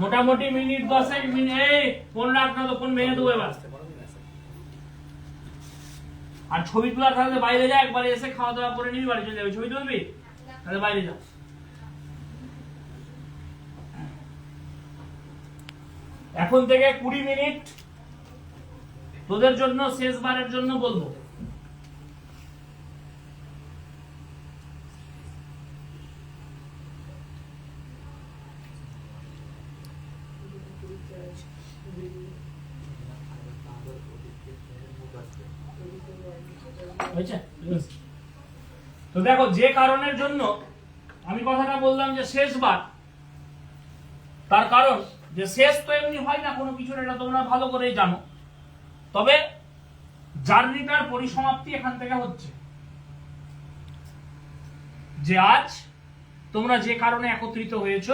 মোটামুটি minute 10 minute phone রাখ না তো ফোন ভেঙে দেবো এবার। আর ছবি তোলার থাকলে বাইরে যা, একবার এসে খাওয়া দাওয়া করে নিবি, বাড়ি চলে যাবে। ছবি তুলবি তাহলে বাইরে যা। এখন থেকে 20 মিনিট তোদের জন্য শেষবারের জন্য বলবো। তো দেখো, যে কারণের জন্য আমি কথাটা বললাম যে শেষবার, তার কারণ যে শেষ তো এমনি হয় না কোনো কিছুর, এটা তোমরা ভালো করেই জানো। তবে জার্নিটার পরিসমাপ্তি এখান থেকে হচ্ছে, যে আজ তোমরা যে কারণে একত্রিত হয়েছ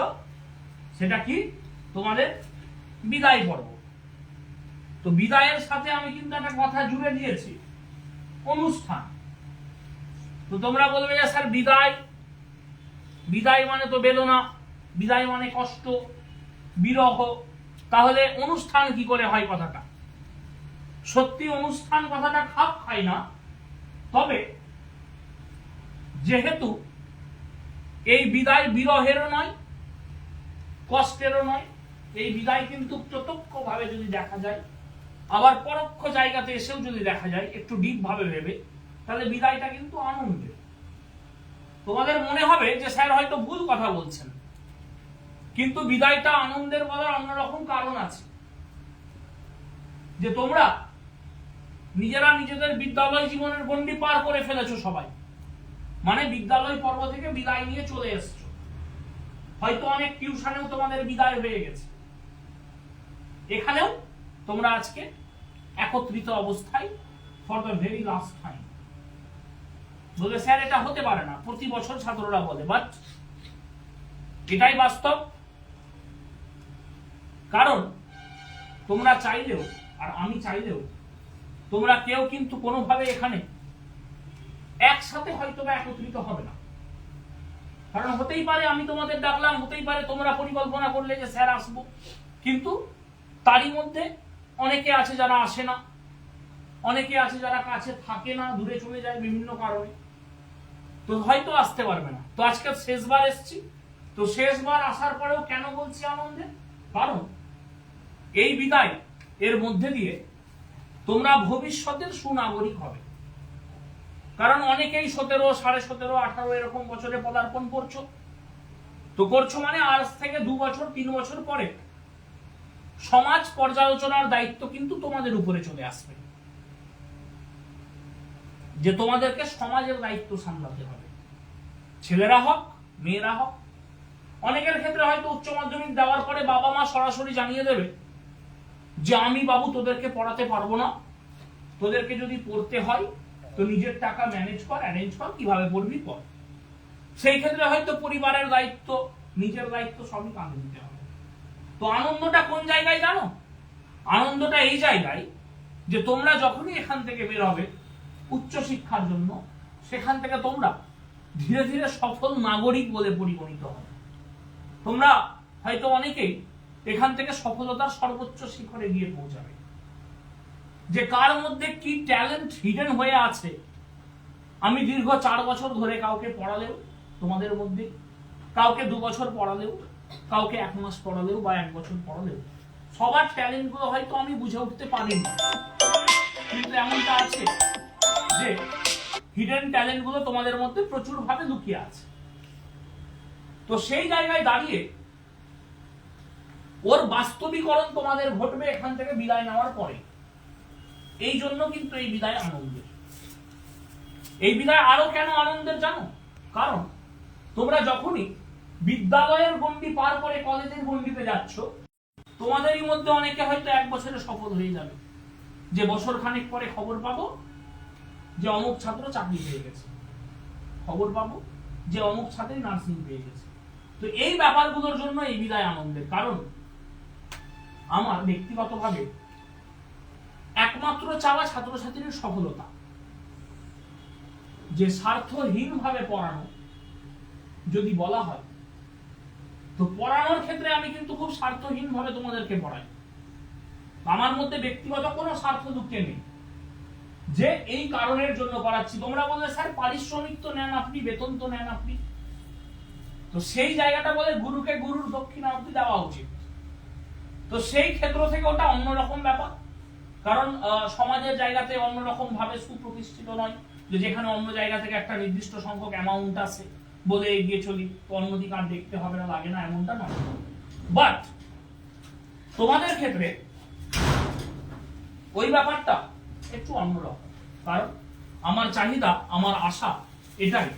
সেটা কি? তোমাদের বিদায় পর্ব। তো বিদায়ের সাথে আমি কিন্তু একটা কথা জুড়ে দিয়েছি, অনুষ্ঠান। তো তোমরা বলবে যে স্যার বিদায়, বিদায় মানে তো বেদনা, বিদায় মানে কষ্ট, বিরহ, তাহলে অনুষ্ঠান কি করে হয় কথাটা? সত্যি অনুষ্ঠান কথাটা খাপ খায় না। তবে যেহেতু এই বিদায় বিরহেরও নয়, কষ্টেরও নয়, এই বিদায় কিন্তু প্রত্যক্ষভাবে যদি দেখা যায়, আবার পরোক্ষ জায়গাতে এসেও যদি দেখা যায়, একটু ডিপ ভাবে ভেবে, তাহলে বিদায়টা কিন্তু আনন্দের। তোমাদের মনে হবে যে স্যার হয়তো ভুল কথা বলছেন, কিন্তু বিদায়টা আনন্দের বলার অন্যরকম কারণ আছে। যে তোমরা নিজেরা নিজেদের বিদ্যালয় জীবনের গণ্ডি পার করে ফেলেছো সবাই, মানে বিদ্যালয় পর্ব থেকে বিদায় নিয়ে চলে এসছো। হয়তো অনেক টিউশনেও তোমাদের বিদায় হয়ে গেছে, এখানেও তোমরা আজকে একত্রিত অবস্থায় for the very last time. বলে স্যার এটা হতে পারে না, প্রতি বছর ছাত্ররা বলে, বাট এটাই বাস্তব। কারণ তোমরা চাইলেও আর আমি চাইলেও তোমরা কেউ কিন্তু কোনোভাবে এখানে একসাথে হয়তো বা একত্রিত হবে না। কারণ হতেই পারে আমি তোমাদের ডাকলাম, হতেই পারে তোমরা পরিকল্পনা করলে যে স্যার আসবো, কিন্তু তারই মধ্যে অনেকে আছে যারা আসে না, অনেকে আছে যারা কাছে থাকে না, দূরে চলে যায় বিভিন্ন কারণে, তো হয়তো আসতে পারবে না। তো আজকে শেষবার এসছি, তো শেষবার আসার পরেও কেন বলছি আনন্দে? কারণ এই বিদায় এর মধ্যে দিয়ে তোমরা ভবিষ্যতের সুনাগরিক হবে। কারণ অনেকেই 17, 17.5, 18 এরকম বছরে পদার্পণ করছো। তো করছো মানে আজ থেকে 2 বছর 3 বছর পরে সমাজ পর্যালোচনার দায়িত্ব কিন্তু তোমাদের উপরে চলে আসবে, যে তোমাদেরকে সমাজের দায়িত্ব সামলাতে হবে। ছেলেরা হোক মেয়েরা হোক, অনেকের ক্ষেত্রে হয়তো উচ্চ মাধ্যমিক দেওয়ার পরে বাবা মা সরাসরি জানিয়ে দেবে যে আমি বাবু তোদেরকে পড়াতে পারবো না, তোদেরকে যদি পড়তে হয় তো নিজের টাকা ম্যানেজ কর, অ্যারেঞ্জ কর, কিভাবে পড়বি পর। সেই ক্ষেত্রে হয়তো পরিবারের দায়িত্ব, নিজের দায়িত্ব সবই কাঁধে নিতে হবে। তো আনন্দটা কোন জায়গায় জানো? আনন্দটা এই জায়গায় যে তোমরা যখনই এখান থেকে বের হবে উচ্চ শিক্ষার জন্য, সেখান থেকে তোমরা ধীরে ধীরে সফল নাগরিক বলে পরিগণিত হবে। তোমরা হয়তো অনেকেই এখান থেকে সফলতার সর্বোচ্চ শিখরে গিয়ে পৌঁছাবে। যে কার মধ্যে কি ট্যালেন্ট হিডেন হয়ে আছে, আমি দীর্ঘ 4 বছর ধরে কাউকে পড়ালেও, তোমাদের মধ্যে কাউকে 2 বছর পড়ালেও, কাউকে 1 মাস পড়ালেও বা 1 বছর পড়ালেও, সবার ট্যালেন্ট গুলো হয়তো আমি বুঝে উঠতে পারিনি, কিন্তু এমনটা আছে যে হিডেন ট্যালেন্ট গুলো তোমাদের মধ্যে প্রচুর ভাবে লুকিয়ে আছে। তো সেই জায়গায় দাঁড়িয়ে ওর বাস্তবিকরণ তোমাদের ঘটবে এখান থেকে বিদায় নেওয়ার পরে। এই জন্য কিন্তু এই বিদায় আনন্দের। এই বিদায় আরো কেন আনন্দের জানো? কারণ তোমরা যখনই বিদ্যালয়ের গণ্ডি পার করে কলেজের গণ্ডিতে যাচ্ছ, তোমাদেরই মধ্যে অনেকে হয়তো 1 বছরে সফল হয়ে যাবে, যে বছর খানেক পরে খবর পাবো যে অমুক ছাত্র চাকরি পেয়ে গেছে, খবর পাবো যে অমুক ছাত্রী নার্সিং পেয়ে গেছে। তো এই ব্যাপারগুলোর জন্য এই বিদায় আনন্দের। কারণ আমার ব্যক্তিগতভাবে একমাত্র চাওয়া ছাত্রছাত্রীর সফলতা। যে স্বার্থহীন ভাবে পড়ানো যদি বলা হয় তো পড়ানোর ক্ষেত্রে আমি কিন্তু খুব স্বার্থহীন ভাবে তোমাদেরকে পড়াই, আমার মধ্যে ব্যক্তিগত কোনো স্বার্থ ঢুকে নেই যে এই কারণের জন্য করাচ্ছি। তোমরা বললে স্যার পারিশ্রমিক তো নেন আপনি, বেতন তো নেন আপনি, তো সেই জায়গাটা বলে গুরুকে গুরুর দক্ষিণা অবধি দেওয়া উচিত। তো সেই ক্ষেত্র থেকে ওটা অন্যরকম ব্যাপার, কারণ সমাজের জায়গাতে অন্যরকম ভাবে সুপ্রতিষ্ঠিত নয় যে যেখানে অন্য জায়গা থেকে একটা নির্দিষ্ট সংখ্যক অ্যামাউন্ট আছে বলে এগিয়ে চলি, তো অন্যদিকে আর দেখতে হবে না, লাগে না, এমনটা নয়। বাট তোমাদের ক্ষেত্রে ওই ব্যাপারটা একটু অন্যরকম, কারণ আমার চাহিদা, আমার আশা এটাই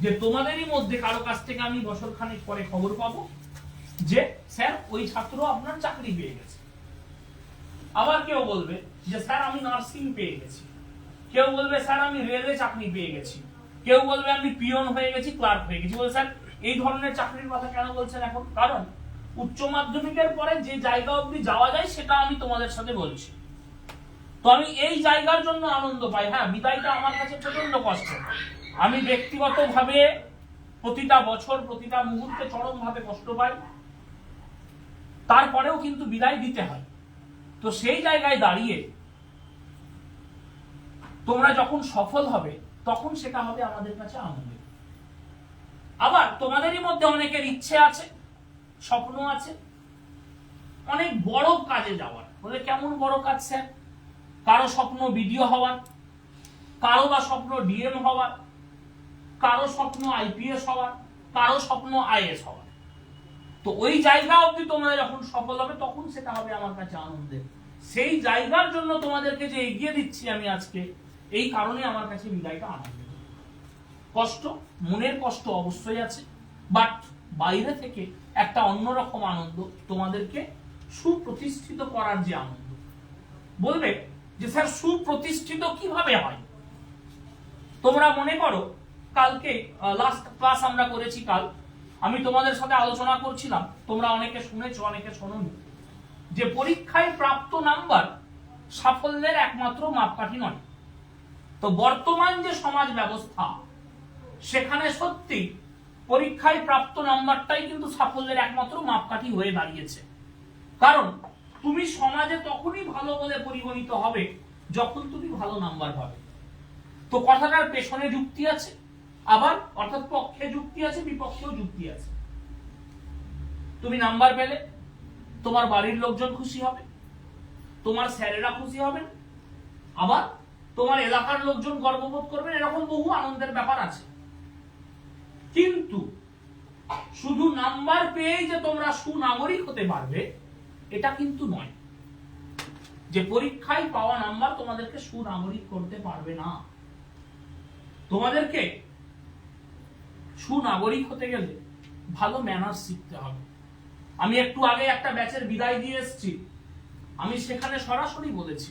যে তোমাদেরই মধ্যে কারো কাছ থেকে আমি বছর খানিক পরে খবর পাবো যে স্যার ওই ছাত্র আপনার চাকরি পেয়ে গেছে। আবার কেউ বলবে যে স্যার আমি নার্সিং পেয়ে গেছি, কেউ বলবে স্যার আমি রেলে চাকরি পেয়ে গেছি, কেউ বলবে আমি পিয়ন হয়ে গেছি, ক্লার্ক হয়ে গেছি। বলে স্যার এই ধরনের চাকরির কথা কেন বলছেন এখন? কারণ উচ্চ মাধ্যমিকের পরে যে জায়গা অবধি যাওয়া যায় সেটা আমি তোমাদের সাথে বলছি। তো আমি এই জায়গার জন্য আনন্দ পাই। হ্যাঁ, বিদায়টা আমার কাছে প্রচন্ড কষ্ট, আমি ব্যক্তিগতভাবে প্রতিটা বছর প্রতিটা মুহূর্তে চরমভাবে কষ্ট পাই, তারপরেও কিন্তু বিদায় দিতে হয়। তো সেই জায়গায় দাঁড়িয়ে তোমরা যখন সফল হবে তখন সেটা হবে আমাদের কাছে আনন্দ। আবার তোমাদেরই মধ্যে অনেকের ইচ্ছে আছে, স্বপ্ন আছে অনেক বড় কাজে যাওয়ার। বলে কেমন বড় কাজ স্যার? কারো স্বপ্ন বিডিও হওয়ার, কারো বা স্বপ্ন ডিএম হওয়ার, কারো স্বপ্ন আইপিএস হওয়ার, কারো স্বপ্ন আইএস হওয়ার। তো ওই জায়গা অবধি তোমরা যখন সফল হবে তখন সেটা হবে আমার কাছে আনন্দের। সেই জায়গার জন্য তোমাদেরকে যে এগিয়ে দিচ্ছি আমি আজকে, এই কারণে আমার কাছে বিদায়টা আনন্দের। কষ্ট, মনের কষ্ট অবশ্যই আছে, বাট বাইরে থেকে একটা অন্যরকম আনন্দ, তোমাদেরকে সুপ্রতিষ্ঠিত করার যে আনন্দ। বলবে যে স্যার সুপ্রতিষ্ঠিত কিভাবে হয়? তোমরা মনে করো কালকে লাস্ট ক্লাস আমরা করেছি, কাল আমি তোমাদের সাথে আলোচনা করছিলাম, তোমরা অনেকে শুনেছো অনেকে শোনোনি, যে পরীক্ষায় প্রাপ্ত নাম্বার সাফল্যের একমাত্র মাপকাঠি নয়। তো বর্তমান যে সমাজ ব্যবস্থা সেখানে সত্যি পরীক্ষায় প্রাপ্ত নাম্বারটাই কিন্তু সাফল্যের একমাত্র মাপকাঠি হয়ে দাঁড়িয়েছে। কারণ তুমি সমাজে তখনই ভালো বলে পরিগণিত হবে যখন তুমি ভালো নাম্বার পাবে। তো কথাটার পেছনে যুক্তি আছে, আবার অর্থাৎ পক্ষে যুক্তি আছে, বিপক্ষেও যুক্তি আছে। তুমি নাম্বার পেলে তোমার বাড়ির লোকজন খুশি হবে, তোমার স্যারেরা খুশি হবেন, আবার তোমার এলাকার লোকজন গর্ববোধ করবেন, এরকম বহু আনন্দের ব্যাপার আছে। কিন্তু শুধু নাম্বার পেয়েই যে তোমরা সুনাগরিক হতে পারবে এটা কিন্তু নয়। যে পরীক্ষায় পাওয়া নাম্বার তোমাদেরকে সুনাগরিক করতে পারবে না। তোমাদেরকে সুনাগরিক হতে গেলে ভালো ম্যানার্স শিখতে হবে। আমি একটু আগে একটা ব্যাচের বিদায় দিয়ে এসেছি, আমি সেখানে সরাসরি বলেছি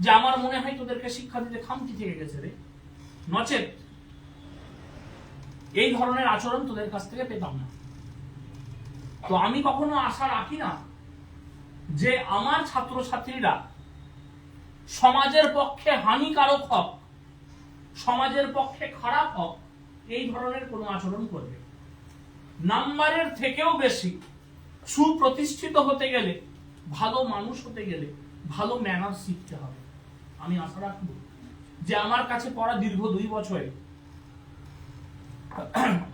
যে আমার মনে হয় তোদেরকে শিক্ষা দিতে খামতি থেকে গেছে রে, নচেত এই ধরনের আচরণ তোদের কাছ থেকে পেতাম না। তো আমি কখনো আশা রাখি না যে আমার ছাত্রছাত্রীরা সমাজের পক্ষে হানিকারক হোক, সমাজের পক্ষে খারাপ হোক, এই ধরনের কোনো আচরণ করবে। নাম্বারের থেকেও বেশি সুপ্রতিষ্ঠিত হতে গেলে, ভালো মানুষ হতে গেলে ভালো ম্যানার্স শিখতে হবে। আমি আশা রাখবো যে আমার কাছে পড়া দীর্ঘ 2 বছরে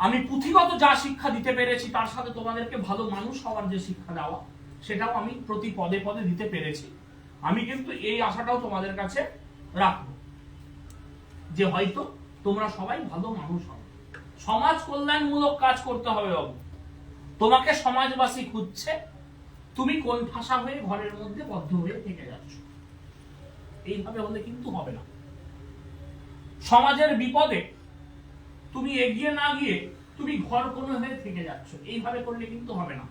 আমি পুঁথিগত যা শিক্ষা দিতে পেরেছি তার সাথে তোমাদেরকে ভালো মানুষ হওয়ার যে শিক্ষা দেওয়া সেটাও আমি প্রতি পদে পদে দিতে পেরেছি। আমি কিন্তু এই আশাটাও তোমাদের কাছে রাখবো যে হয়তো তোমরা সবাই ভালো মানুষ হবে। সমাজ কল্যাণমূলক কাজ করতে হবে বাবু। তোমাকে সমাজবাসী খুঁজছে, তুমি কোন ভাষা হয়ে ঘরের মধ্যে বদ্ধ হয়ে থেকে যাচ্ছ। এইভাবে হলে কিন্তু হবে না। সমাজের বিপদে তুমি এগিয়ে না গিয়ে তুমি ঘর কোন হয়ে থেকে যাচ্ছ, এইভাবে করলে কিন্তু হবে না।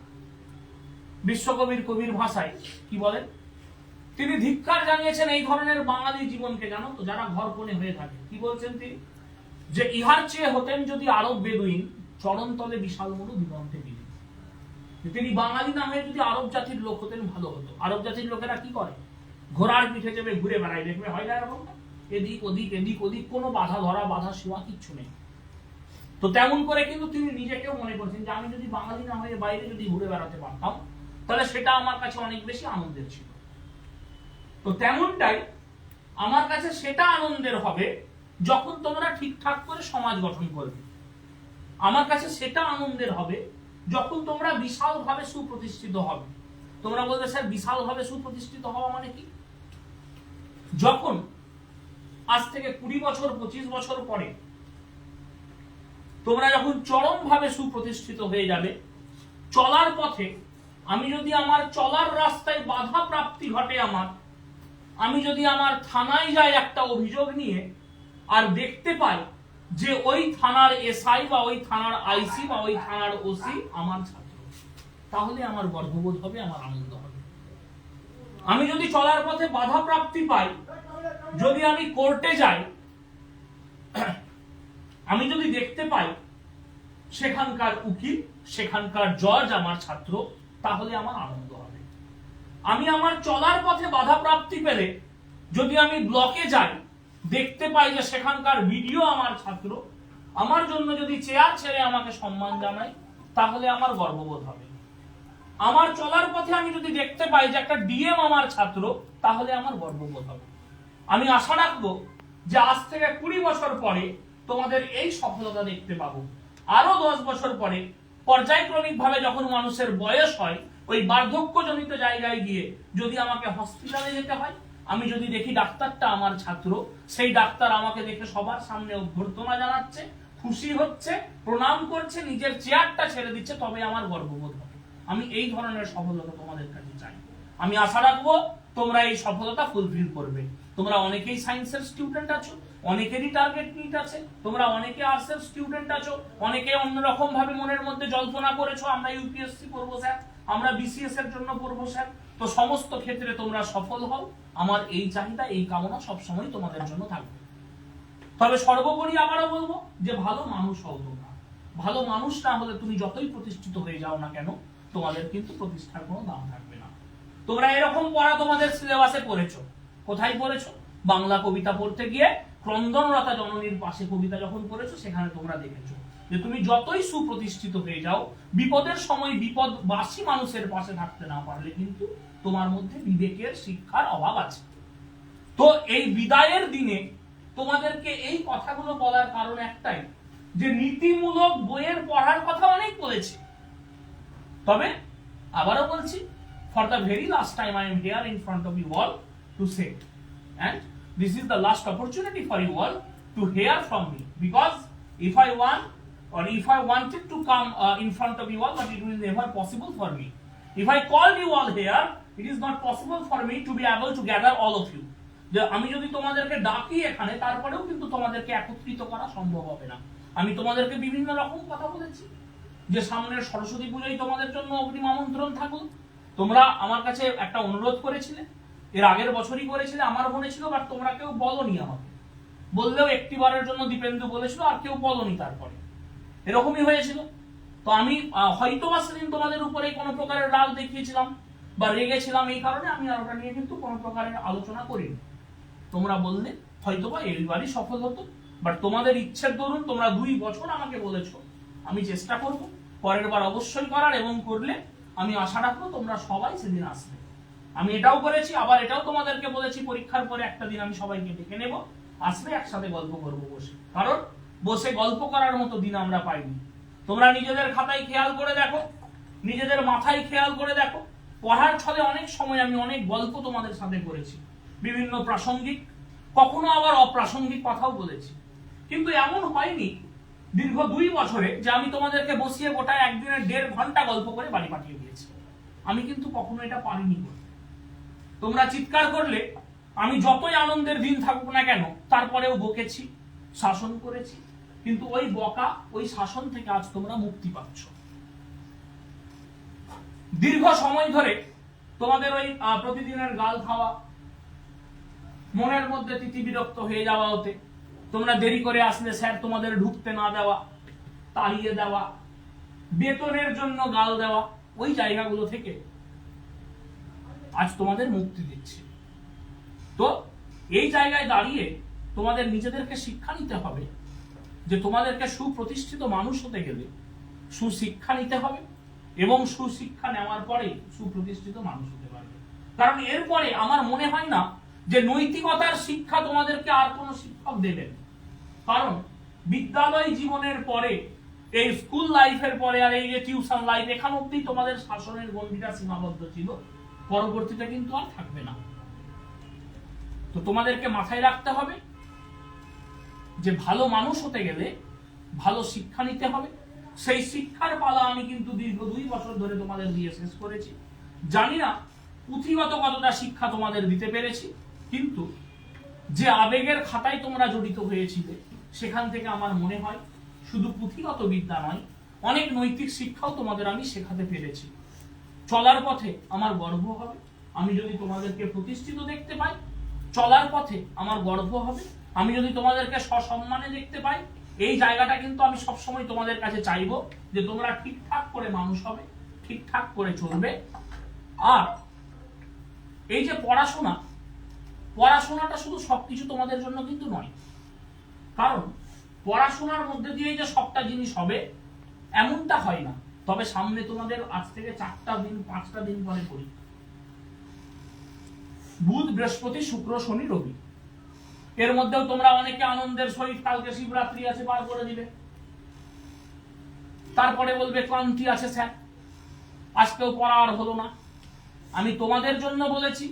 বিশ্বকবির কবির ভাষায় কি বলেন? তিনি ধিক্কার জানিয়েছেন এই ধরনের বাঙালি জীবনকে, জানো তো, যারা ঘর কোণে হয়ে থাকে। কি বলছেন তিনি? যে ইহার চেয়ে হতেন যদি আরব বেদুইন, চরণতলে বিশাল মরু দিগন্তে বিলীন। তিনি বাঙালি না হয়ে যদি আরব জাতির লোক হতেন ভালো হতো। আরব জাতির লোকেরা কি করে? ঘোড়ার পিঠে চেপে ঘুরে বেড়ায়, দেখবে হয় না এরকম? এদিক ওদিক এদিক ওদিক, কোনো বাধা ধরা বাধা সীমা কিচ্ছু নেই। তো তেমন করে কিন্তু তিনি নিজেকেও মনে করছেন যে আমি যদি বাঙালি না হয়ে বাইরে যদি ঘুরে বেড়াতে পারতাম তাহলে সেটা আমার কাছে অনেক বেশি আনন্দের ছিল। তো তেমনটাই আমার কাছে সেটা আনন্দের হবে যখন তোমরা ঠিকঠাক করে সমাজ গঠন করবে। আমার কাছে সেটা আনন্দের হবে যখন তোমরা বিশালভাবে সুপ্রতিষ্ঠিত হবে। তোমরা বলবে স্যার বিশালভাবে সুপ্রতিষ্ঠিত হওয়া মানে কি? যখন আজ থেকে 20 বছর 25 বছর পরে তোমরা যখন চরমভাবে সুপ্রতিষ্ঠিত হয়ে যাবে, চলার পথে আমি যদি আমার চলার রাস্তায় বাধা প্রাপ্তি ঘটে আমি যদি আমার থানায় যাই একটা অভিযোগ নিয়ে আর দেখতে পাই যে ওই থানার এসআই বা ওই থানার আইসি বা ওই থানার ওসি আমার ছাত্র, তাহলে আমার গর্ববোধ হবে, আমার আনন্দ হবে। আমি যদি চলার পথে বাধা প্রাপ্তি পাই, যদি আমি কোর্টে যাই, আমি যদি দেখতে পাই সেখানকার উকিল সেখানকার জজ আমার ছাত্র, তাহলে আমার আনন্দ হবে। আমি আমার চলার পথে বাধা প্রাপ্তি পেলে যদি আমি ব্লকে যাই, দেখতে পাই যে সেখানকার ভিডিও আমার ছাত্র, আমার জন্য যদি চেয়ার ছেড়ে আমাকে সম্মান জানায়, তাহলে আমার গর্ববোধ হবে। আমার চলার পথে আমি যদি দেখতে পাই যে একটা ডিএম আমার ছাত্র, তাহলে আমার গর্ববোধ হবে। আমি আশা রাখবো যে আজ থেকে 20 বছর পরে তোমাদের এই সফলতা দেখতে পাবো। আরো 10 বছর পরে পর্যায়ক্রমিক ভাবে যখন মানুষের বয়স হয়, ওই বার্ধক্যজনিত জায়গায় গিয়ে যদি আমাকে হসপিটালে যেতে হয়, আমি যদি দেখি ডাক্তারটা আমার ছাত্র, সেই ডাক্তার আমাকে দেখে সবার সামনে অভ্যর্থনা জানাচ্ছে, খুশি হচ্ছে, প্রণাম করছে, নিজের চেয়ারটা ছেড়ে দিচ্ছে, তবে আমার গর্ববোধ হবে। আমি এই ধরনের সফলতা তোমাদের কাছে চাই। আমি আশা রাখবো তোমরা এই সফলতা ফুলফিল করবে। তোমরা অনেকেই সায়েন্সের স্টুডেন্ট আছো, অনেকেরই টার্গেট নিট আছে, তোমরা অনেকে আর্টসের স্টুডেন্ট আছো, অনেকে অন্যরকম ভাবে মনের মধ্যে জল্পনা করেছো আমরা ইউপিএসসি পড়বো স্যার, আমরা বিসিএস এর জন্য পড়বো স্যার। তো সমস্ত ক্ষেত্রে তোমরা সফল হও, আমার এই চাহিদা এই কামনা সবসময় তোমাদের জন্য থাকবে। তবে সর্বোপরি আবারও বলবো যে ভালো মানুষ হও তোমরা। ভালো মানুষ না হলে তুমি যতই প্রতিষ্ঠিত হয়ে যাও না কেন, তোমাদের কিন্তু প্রতিষ্ঠার কোনো দাম থাকবে না। তোমরা এরকম পড়া তোমাদের সিলেবাসে পড়েছো, কোথায় পড়েছো? বাংলা কবিতা পড়তে গিয়ে ক্রন্দনরতা জননীর পাশে কবিতা যখন পড়েছো, সেখানে তোমরা দেখেছো যে তুমি যতই সুপ্রতিষ্ঠিত হয়ে যাও, বিপদের সময় বিপদবাসী মানুষের পাশে থাকতে না পারলে কিন্তু তোমার মধ্যে বিবেকের শিক্ষার অভাব আছে। তো এই বিদায়ের দিনে তোমাদেরকে এই কথাগুলো বলার কারণ একটাই, যে নীতিমূলক বইয়ের পড়ার কথা অনেক বলেছি, তবে আবারও বলছি, for the very last time I am here in front of you all to say, and this is the last opportunity for you all to hear from me, because if I wanted to come in front of you all, but it will never possible for me. If I called you all here, it is not possible for me to be able to gather all of you. যে আমি যদি তোমাদেরকে ডাকি এখানে, তারপরেও কিন্তু তোমাদেরকে একত্রিত করা সম্ভব হবে না। আমি তোমাদেরকে বিভিন্ন রকম কথা বলেছি, যে সামনের সরস্বতী পূজায় তোমাদের জন্য অগ্রিম আমন্ত্রণ থাকলো। তোমরা আমার কাছে একটা অনুরোধ করেছিলে, এর আগের বছরই করেছিলে, আমার মনে ছিল, বাট তোমরা কেউ বলনি আমাকে। বললেও একটিবারের জন্য দীপেন্দু বলেছিল, আর কেউ বলনি। তারপরে এরকমই হয়েছিল। তো আমি হয়তো বা সেদিন তোমাদের উপরে কোনো প্রকারের রাগ দেখিয়েছিলাম বা রেগেছিলাম, এই কারণে আমি আর ওটা নিয়ে কিন্তু কোনো প্রকারের আলোচনা করিনি। তোমরা বললে হয়তোবা এইবারই সফল হতো, বাট তোমাদের ইচ্ছের দরুন তোমরা 2 বছর আমাকে বলেছো, আমি চেষ্টা করব পরের বার অবশ্যই করার, এবং করলে আমি আশা রাখবো তোমরা সবাই সেদিন আসবে। আমি এটাও করেছি, আবার এটাও তোমাদেরকে বলেছি, পরীক্ষার পরে একটা দিন আমি সবাইকে ডেকে নেব, আসলে একসাথে গল্প করবো বসে, কারণ বসে গল্প করার মতো দিন আমরা পাইনি। তোমরা নিজেদের খাতায় খেয়াল করে দেখো, নিজেদের মাথায় খেয়াল করে দেখো, পড়ার ছলে অনেক সময় আমি অনেক গল্প তোমাদের সাথে করেছি, বিভিন্ন প্রাসঙ্গিক, কখনো আবার অপ্রাসঙ্গিক কথাও বলেছি। কিন্তু এমন হয়নি দীর্ঘ 2 বছরে যে আমি তোমাদেরকে বসিয়ে গোটা একদিনের 1.5 ঘন্টা গল্প করে বাড়ি পাঠিয়ে দিয়েছি। আমি কিন্তু কখনো এটা পারিনি করতে। তোমরা চিৎকার করলে আমি যতই আনন্দের দিন থাকুক না কেন, তারপরেও বকেছি, শাসন করেছি, কিন্তু ওই বকা, ওই শাসন থেকে আজ তোমরা মুক্তি পাচ্ছ। দীর্ঘ সময় ধরে তোমাদের ওই প্রতিদিনের গাল খাওয়া, মনের মধ্যে তিতি বিরক্ত হয়ে যাওয়া হতে, তোমরা দেরি করে আসলে স্যার তোমাদের ঢুকতে না দেওয়া, তাড়িয়ে দেওয়া, বেতনের জন্য গাল দেওয়া, ওই জায়গাগুলো থেকে আজ তোমাদের মুক্তি দিচ্ছে। তো এই জায়গায় দাঁড়িয়ে তোমাদের নিজেদেরকে শিক্ষা নিতে হবে যে তোমাদেরকে সুপ্রতিষ্ঠিত মানুষ হতে গেলে সুশিক্ষা নিতে হবে, এবং সুশিক্ষা নেওয়ার পরে সুপ্রতিষ্ঠিত মানুষ হতে পারবে। কারণ এরপরে আমার মনে হয় না যে নৈতিকতার শিক্ষা তোমাদেরকে আর কোনো শিক্ষক দেবেন। কারণ বিদ্যালয় জীবনের পরে, এই স্কুল লাইফের পরে, আর এই যে টিউশন লাইফ, এখান অব্দি তোমাদের শাসনের গণ্ডিটা সীমাবদ্ধ ছিল, পরবর্তীতে কিন্তু আর থাকবে না। তো তোমাদেরকে মাথায় রাখতে হবে যে ভালো মানুষ হতে গেলে ভালো শিক্ষা নিতে হবে। সেই শিক্ষার পালা আমি কিন্তু দীর্ঘ 2 বছর ধরে তোমাদের দিয়ে শেষ করেছি। জানি না পুঁথিগত কতটা শিক্ষা তোমাদের দিতে পেরেছি, কিন্তু যে আবেগের খাতায় তোমরা জড়িত হয়েছিলে সেখান থেকে আমার মনে হয় শুধু পুঁথিগত বিদ্যা নয়, অনেক নৈতিক শিক্ষাও তোমাদের আমি শেখাতে পেরেছি। চলার পথে আমার গর্ব হবে আমি যদি তোমাদেরকে প্রতিষ্ঠিত দেখতে পাই, চলার পথে আমার গর্ব হবে আমি যদি তোমাদেরকে সসম্মানে দেখতে পাই। এই জায়গাটা কিন্তু আমি সবসময় তোমাদের কাছে চাইবো যে তোমরা ঠিকঠাক করে মানুষ হবে, ঠিকঠাক করে চলবে। আর এই যে পড়াশোনাটা শুধু সবকিছু তোমাদের জন্য কিন্তু নয়। কারণ পড়াশোনার মধ্যে দিয়ে যে সবটা জিনিস হবে এমনটা হয় না। তবে সামনে তোমাদের আজ থেকে 4টা দিন 5টা দিন পরে পরীক্ষা, বুধ বৃহস্পতি শুক্র শনি রবি। এর মধ্যেও তোমরা অনেকে আনন্দের সহিত কালকে শিবরাত্রি আছে পার করে দিবে, তারপরে বলবে ক্লান্তি আছে স্যার, আজকেও পড়া আর হলো না। আমি তোমাদের জন্য বলেছি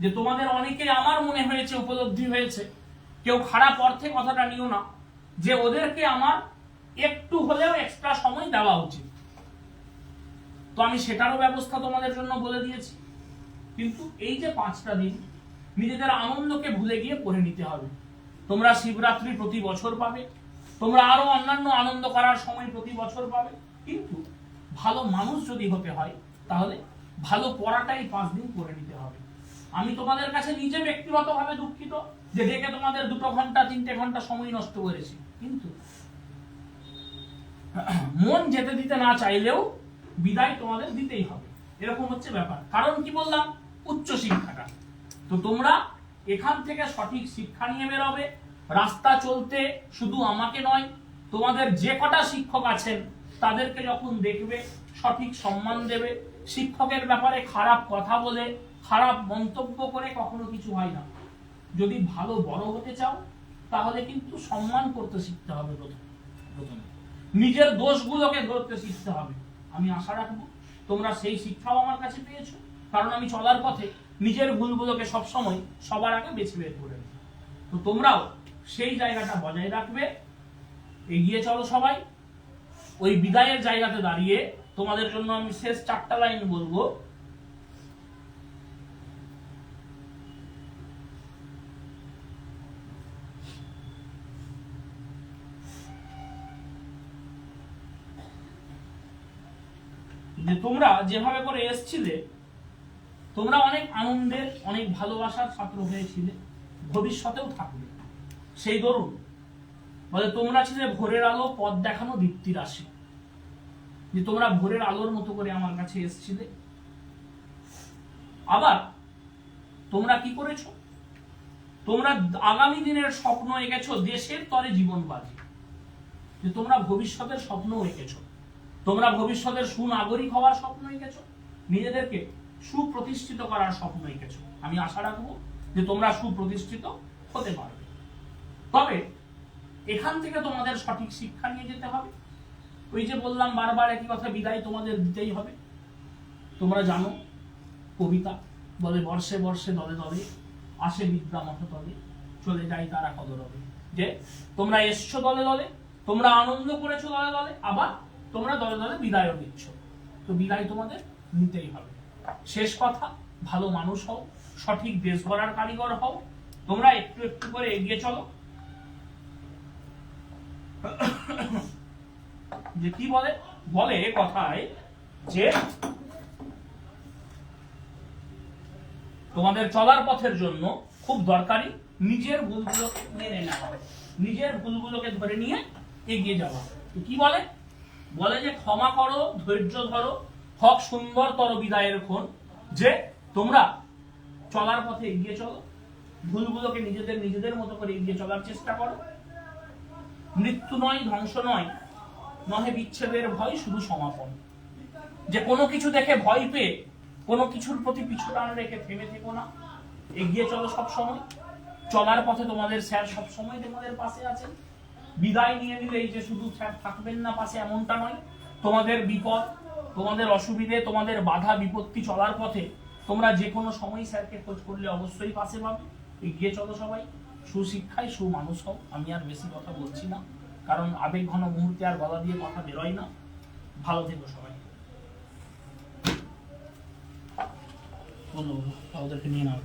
যে তোমাদের অনেকে আমার মনে হয়েছে, উপলব্ধি হয়েছে, কেউ খারাপ অর্থে কথাটা নিও না, যে ওদেরকে আমার একটু হলেও এক্সট্রা সময় দেওয়া উচিত। তো আমি সেটারও ব্যবস্থা তোমাদের জন্য বলে দিয়েছি। কিন্তু এই যে 5টা দিন নিজেদের আনন্দকে ভুলে গিয়ে পড়ে নিতে হবে। তোমরা শিবরাত্রি প্রতি বছর পাবে, তোমরা আরো অন্যান্য আনন্দ করার সময় প্রতি বছর পাবে, কিন্তু ভালো মানুষ যদি হতে হয় তাহলে ভালো পড়াটাই 5 দিন করে নিতে হবে। আমি তোমাদের কাছে নিজে ব্যক্তিগতভাবে দুঃখিত যে ডেকে তোমাদের 2 ঘন্টা 3টে ঘন্টা সময় নষ্ট করেছি, কিন্তু মন যেতে দিতে না চাইলেও বিদায় তোমাদের দিতেই হবে, এরকম হচ্ছে ব্যাপার। কারণ কি বললাম, উচ্চ শিক্ষাটা। তো তোমরা এখান থেকে সঠিক শিক্ষা নিয়ে বেরোবে। রাস্তা চলতে শুধু আমাকে নয়, তোমাদের যে কটা শিক্ষক আছেন তাদেরকে যখন দেখবে সঠিক সম্মান দেবে। শিক্ষকের ব্যাপারে খারাপ কথা বলে, খারাপ মন্তব্য করে কখনো কিছু হয় না। যদি ভালো বড় হতে চাও তাহলে কিন্তু সম্মান করতে শিখতে হবে। প্রথমে নিজের দোষগুলোকে ধরতে শিখতে হবে। আমি আশা রাখবো তোমরা সেই শিক্ষাও আমার কাছে পেয়েছো, কারণ আমি চলার পথে নিজের ভুলগুলোকে সবসময় সবার আগে বেছে বের করে নিই। তো তোমরাও সেই জায়গাটা বজায় রাখবে, এগিয়ে চলো সবাই। ওই বিদায়ের জায়গাতে দাঁড়িয়ে তোমাদের জন্য আমি শেষ 4টা লাইন বলবো। যে তোমরা যেভাবে করে এসছিলে, তোমরা অনেক আনন্দের, অনেক ভালোবাসার ছাত্র হয়েছিলে, ভবিষ্যতেও থাকবে। সেই দরুন বলে তোমরা ছিলে ভোরের আলো, পথ দেখানো দীপ্তি রাশি। যে তোমরা ভোরের আলোর মতো করে আমার কাছে এসেছিলে। আবার তোমরা কি করেছো, তোমরা আগামী দিনের স্বপ্ন এঁকেছো, দেশের তরে জীবন বাজি। যে তোমরা ভবিষ্যতের স্বপ্ন এঁকেছো, তোমরা ভবিষ্যতের সুনাগরিক হওয়ার স্বপ্ন এঁকেছো, নিজেদেরকে সুপ্রতিষ্ঠিত করার স্বপ্ন এঁকেছো। আমি আশা রাখবো যে তোমরা সুপ্রতিষ্ঠিত হতে পারবে। তবে এখান থেকে তোমাদের সঠিক শিক্ষা নিয়ে যেতে হবে। ওই যে বললাম বারবার একই কথা, বিদায় তোমাদের দিতেই হবে। তোমরা জানো কবিতা বলে, বর্ষে বর্ষে দলে দলে আসে বিদ্যা মঠ তলে, চলে যায় তারা কদরবে। যে তোমরা এসছো দলে দলে, তোমরা আনন্দ করেছো দলে দলে, আবার তোমরা দলে দলে বিদায়ও দিচ্ছ। তো বিদায় তোমাদের নিতেই হবে। শেষ কথা, ভালো মানুষ হও, সঠিক দেশ গড়ার কারিগর হও। তোমরা একটু একটু করে এগিয়ে চলো। যে কি বলে বলে কথায় যে তোমাদের চলার পথের জন্য খুব দরকারি নিজের ভুলগুলোকে মেনে নেওয়া, নিজের ভুলগুলোকে ধরে নিয়ে এগিয়ে যাওয়া। কি বলে বলে যে ক্ষমা করো, ধৈর্য ধরো, হক সুন্দর তর বিদায়ের ক্ষণ। যে তোমরা চলার পথে এগিয়ে চলো, ভুলগুলোকে নিজেদের মতো করে এগিয়ে চলার চেষ্টা করো। মৃত্যু নয়, ধ্বংস নয়, নহে বিচ্ছেদের ভয়, শুধু সমাপন। যে কোনো কিছু দেখে ভয় পেয়ে কোনো কিছুর প্রতি পিছু টান রেখে থেমে থেকো না, এগিয়ে চলো সব সময়। চলার পথে তোমাদের স্যার সব সময় তোমাদের পাশে আছেন। বিদায় নিয়ে নিলেই যে শুধু স্যার থাকবেন না পাশে, এমনটা নয়। তোমাদের বিপদ, তোমাদের অসুবিধে, তোমাদের বাধা বিপত্তি চলার পথে তোমরা যে কোনো সময় স্যারকে খোঁজ করলে অবশ্যই পাশে পাবে। এগিয়ে চলো সবাই, সুশিক্ষায় সুমানুষ হও। আমি আর বেশি কথা বলছি না, কারণ আবেগ ঘন মুহূর্তে আর গলা দিয়ে কথা বেরোয় না। ভালো থেকো সবাই। বলো, ওদেরকে নিয়ে নাও।